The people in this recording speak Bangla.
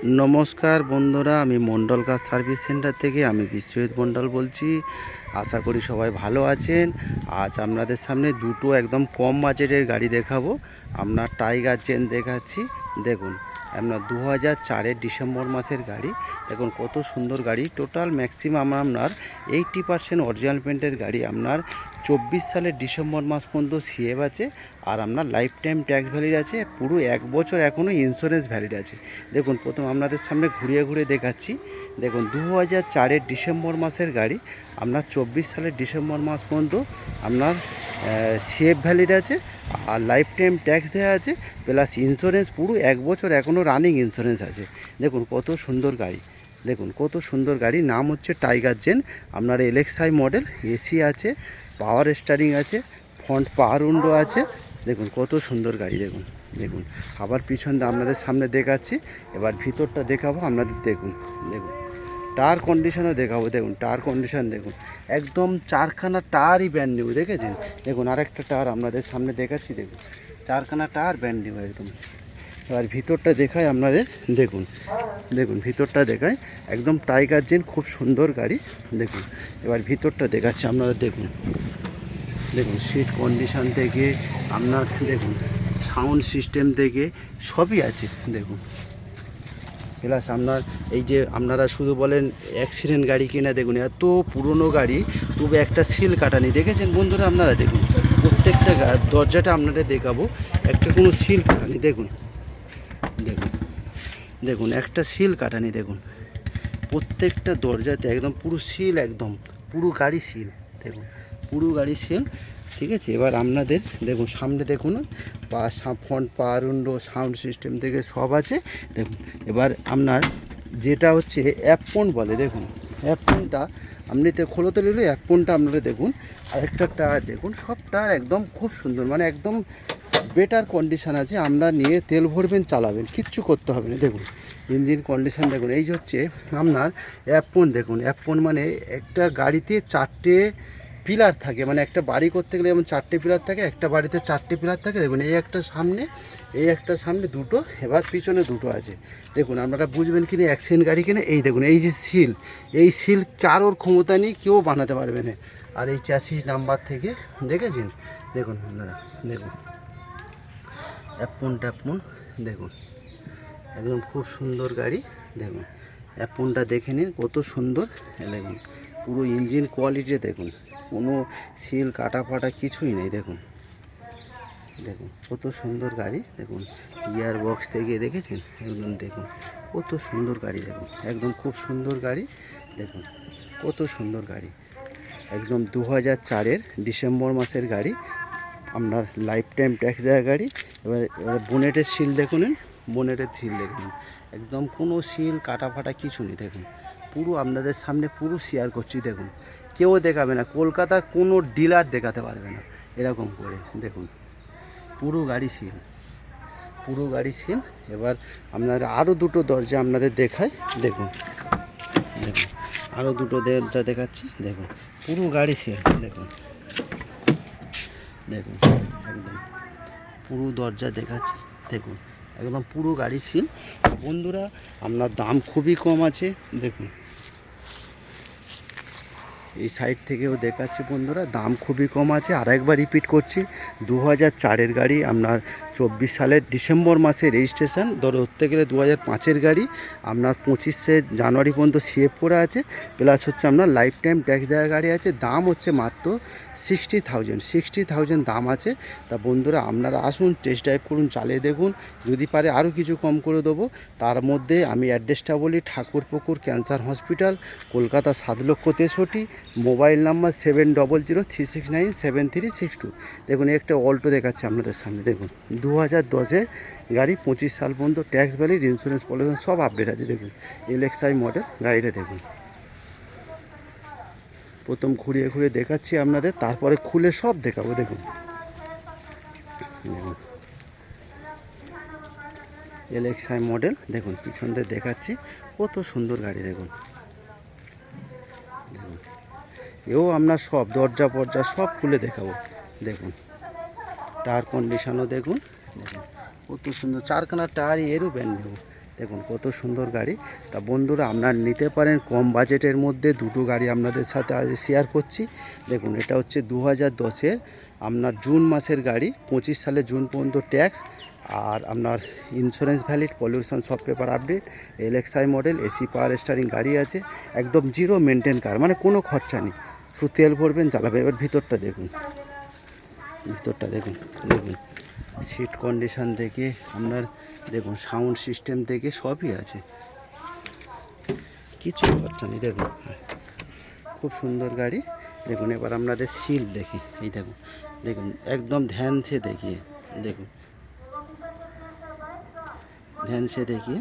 নমস্কার বন্ধুরা, আমি মণ্ডল কার সার্ভিস সেন্টার থেকে আমি বিশ্বজিৎ মণ্ডল বলছি। আশা করি সবাই ভালো আছেন। আজ আপনাদের সামনে দুটো একদম কম বাজেটের গাড়ি দেখাবো। আপনার টাইগার জেন দেখাচ্ছি। দেখুন, আপনার 2004-এর ডিসেম্বর মাসের গাড়ি। দেখুন কত সুন্দর গাড়ি। টোটাল ম্যাক্সিমাম আপনার 80% অরিজিনাল পেন্টের গাড়ি। আপনার 24 সালের ডিসেম্বর মাস পর্যন্ত সিএফ আছে, আর আপনার লাইফ টাইম ট্যাক্স ভ্যালিড আছে। পুরো 1 বছর এখনও ইন্স্যুরেন্স ভ্যালিড আছে। দেখুন, প্রথম আপনাদের সামনে ঘুরিয়ে ঘুরিয়ে দেখাচ্ছি। দেখুন, 2004-এর ডিসেম্বর মাসের গাড়ি। আপনার 24 সালের ডিসেম্বর মাস পর্যন্ত আপনার সিএফ ভ্যালিড আছে, আর লাইফ টাইম ট্যাক্স দেওয়া আছে, প্লাস ইন্স্যুরেন্স পুরো 1 বছর এখনও রানিং ইন্স্যুরেন্স আছে। দেখুন কত সুন্দর গাড়ি। দেখুন কত সুন্দর গাড়ি। নাম হচ্ছে টাইগার জেন। আপনার এলএক্সআই মডেল, এসি আছে, পাওয়ার স্টারিং আছে, ফ্রন্ট পাওয়ার উইন্ডো আছে। দেখুন কত সুন্দর গাড়ি। দেখুন দেখুন আবার পিছন দিয়ে আপনাদের সামনে দেখাচ্ছি। এবার ভিতরটা দেখাবো আপনাদের। দেখুন দেখুন টায়ার কন্ডিশনও দেখাবো। দেখুন টায়ার কন্ডিশন দেখুন, একদম 4খানা টায়ারই ব্র্যান্ড নিউ। দেখেছেন? দেখুন আরেকটা টায়ার আপনাদের সামনে দেখাচ্ছি। দেখুন 4খানা টায়ার ব্র্যান্ড নিউ একদম। এবার ভিতরটা দেখায় আপনাদের। দেখুন দেখুন ভিতরটা দেখায়, একদম টাইগার জেন, খুব সুন্দর গাড়ি। দেখুন এবার ভিতরটা দেখাচ্ছি আপনারা। দেখুন দেখুন সিট কন্ডিশন থেকে আপনার দেখুন সাউন্ড সিস্টেম থেকে সবই আছে। দেখুন প্লাস আপনার এই যে আপনারা শুধু বলেন অ্যাক্সিডেন্ট গাড়ি কিনা, দেখুন এত পুরনো গাড়ি তবে একটা সিল কাটানি। দেখেছেন বন্ধুরা? আপনারা দেখুন প্রত্যেকটা দরজাটা আপনাদের দেখাবো, একটা কোনো সিল কাটানি। দেখুন দেখুন দেখুন একটা সিল কাটানি। দেখুন প্রত্যেকটা দরজাতে একদম পুরো সিল, একদম পুরো গাড়ি সিল। দেখুন পুরো গাড়ি সিল। ঠিক আছে? এবার আপনাদের দেখুন সামনে দেখুন, ফ্রন্ট পাওয়ার উইন্ডো, সাউন্ড সিস্টেম থেকে সব আছে। দেখুন এবার আপনার যেটা হচ্ছে অ্যাপন বলে। দেখুন অ্যাপনটা আপনিতে খোলোতে নিলে অ্যাপনটা আপনারা দেখুন। আরেকটা টায়ার দেখুন, সব টায়ার একদম খুব সুন্দর, মানে একদম বেটার কন্ডিশান আছে। আপনারা নিয়ে তেল ভরবেন, চালাবেন, কিচ্ছু করতে হবে না। দেখুন ইঞ্জিন কন্ডিশান দেখুন। এই যে হচ্ছে আপনার অ্যাপন। দেখুন অ্যাপন মানে একটা গাড়িতে 4টে পিলার থাকে, মানে একটা বাড়ি করতে গেলে যেমন 4টে পিলার থাকে, একটা বাড়িতে 4টে পিলার থাকে। দেখুন এই একটা সামনে, এই একটা সামনে দুটো, এবার পিছনে দুটো আছে। দেখুন আপনারা বুঝবেন কিনা অ্যাক্সিডেন্ট গাড়ি কিনে। এই দেখুন এই যে সিল, এই সিল কারোর ক্ষমতা নেই, কেউ বানাতে পারবে না। আর এই চ্যাসিস নাম্বার থেকে দেখেছেন? দেখুন আপনারা দেখুন অ্যাপন ট্যাপন। দেখুন একদম খুব সুন্দর গাড়ি। দেখুন অ্যাপনটা দেখে নিন কত সুন্দর। দেখুন পুরো ইঞ্জিন কোয়ালিটি দেখুন, কোনো সিল কাটা ফাটা কিছুই নেই। দেখুন দেখুন কত সুন্দর গাড়ি। দেখুন গিয়ার বক্স থেকে দেখেছেন? একদম দেখুন কত সুন্দর গাড়ি। দেখুন একদম খুব সুন্দর গাড়ি। দেখুন কত সুন্দর গাড়ি। একদম 2004-এর ডিসেম্বর মাসের গাড়ি। আপনার লাইফ টাইম ট্যাক্স দেওয়া গাড়ি। এবার বোনেটের সিল দেখুন, বোনেটের সিল দেখুন, একদম কোনো সিল কাটা ফাটা কিছু নেই। দেখুন পুরো আপনাদের সামনে পুরো শেয়ার করছি। দেখুন কেউ দেখাবে না, কলকাতার কোনো ডিলার দেখাতে পারবে না এরকম করে। দেখুন পুরো গাড়ি সিল, পুরো গাড়ি সিল। এবার আপনারা আরও দুটো দরজা আপনাদের দেখায়। দেখুন দেখুন আরও দুটো দরজা দেখাচ্ছি। দেখুন পুরো গাড়ি সিল। দেখুন দেখুন একদম পুরো দরজা দেখাচ্ছি। দেখুন একদম পুরো গাড়ি সিল। বন্ধুরা আপনার দাম খুবই কম আছে। দেখুন এই সাইড থেকেও দেখাচ্ছি বন্ধুরা, দাম খুবই কম আছে। আর একবার রিপিট করছি, 2004-এর গাড়ি, আপনার 24 সালের ডিসেম্বর মাসে রেজিস্ট্রেশন, ধরতে গেলে 2005-এর গাড়ি। আপনার 25শে জানুয়ারি পর্যন্ত সিএফ করে আছে, প্লাস হচ্ছে আপনার লাইফ টাইম ট্যাক্স দেওয়া গাড়ি আছে। দাম হচ্ছে মাত্র 60,000 দাম আছে। তা বন্ধুরা আপনারা আসুন, টেস্ট ড্রাইভ করুন, চালিয়ে দেখুন, যদি পারে আরও কিছু কম করে দেবো। তার মধ্যে আমি অ্যাড্রেসটা বলি, Thakurpukur cancer hospital, Kolkata 7,63,000। Mobile number 7003697362। দেখুন একটা অল্টো দেখাচ্ছে আপনাদের সামনে। দেখুন 2010-এর গাড়ি, 25 সাল পর্যন্ত ট্যাক্স ভ্যালিড, ইন্স্যুরেন্স পলিউশন সব আপডেট আছে। দেখুন এলএক্সআই মডেল গাড়িটা দেখুন। প্রথম ঘুরিয়ে ঘুরিয়ে দেখাচ্ছি আপনাদের, তারপরে খুলে সব দেখাবো। দেখুন দেখুন এলএক্সআই মডেল। দেখুন পিছন দিয়ে দেখাচ্ছি কত সুন্দর গাড়ি। দেখুন দেখুন এও আপনার সব দরজা ফরজা সব খুলে দেখাবো। দেখুন টায়ার কন্ডিশনও দেখুন। দেখুন কত সুন্দর, 4খানা টায়ারই এরও ব্যান্ড নেব। দেখুন কত সুন্দর গাড়ি। তা বন্ধুরা আপনারা নিতে পারেন কম বাজেটের মধ্যে দুটো গাড়ি আপনাদের সাথে আজ শেয়ার করছি। দেখুন এটা হচ্ছে 2010-এর আপনার জুন মাসের গাড়ি, 25 সালে জুন পর্যন্ত ট্যাক্স, আর আপনার ইন্স্যুরেন্স ভ্যালিড, পলিউশন সব paper update, LXi model, AC পাওয়ার স্টারিং গাড়ি আছে, একদম জিরো মেনটেন কার, মানে কোনো খরচা নেই, শুধু তেল ভরবেন চালাবে। এবার ভিতরটা দেখুন, ভিতরটা দেখুন, দেখুন সিট কন্ডিশন থেকে আপনার দেখুন সাউন্ড সিস্টেম থেকে সবই আছে, কিছু খরচা নেই। দেখুন খুব সুন্দর গাড়ি। দেখুন এবার আপনাদের সিল দেখি, এই দেখুন, দেখুন একদম ধ্যান সে দেখিয়ে, দেখুন ধ্যান সে দেখিয়ে